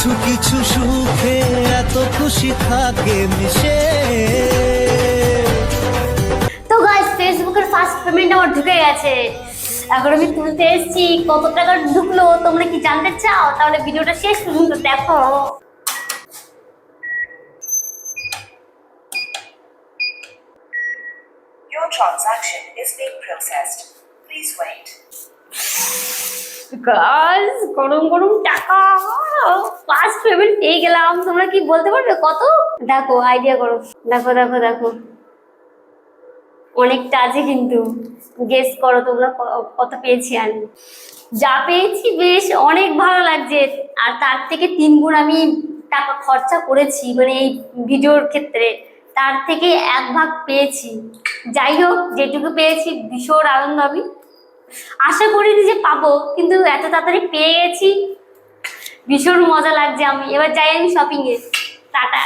কিছু কিছু সুখে এত খুশি থাকে মিশে। তো গাইস, ফেসবুকের ফার্স্ট পেমেন্ট আমার ঢুকে গেছে। এখন আমি তুলতে এসেছি, কত টাকা ঢুকলো তোমরা কি জানতে চাও? তাহলে ভিডিওটা শেষ পর্যন্ত দেখো। Your transaction is being processed. Please wait. Guys, গরম গরম টাকা, ফার্স্ট পেমেন্ট পেয়ে গেলাম। তোমরা কি বলতে পারবে কত? দেখো, আইডিয়া করো। দেখো দেখো দেখো, অনেকটা আছে কিন্তু। গেস করো তোমরা কত পেয়েছি আমি। যা পেয়েছি বেশ অনেক ভালো লাগছে। আর তার থেকে 3 গুণ আমি টাকা খরচা করেছি, মানে এই ভিডিওর ক্ষেত্রে তার থেকে 1 ভাগ পেয়েছি। যাই হোক, যেটুকু পেয়েছি ভীষণ আনন্দ। আমি আশা করিনি যে পাবো, কিন্তু এত তাড়াতাড়ি পেয়ে গেছি, ভীষণ মজা লাগছে। আমি এবার যাই আমি শপিং এ। টাটা।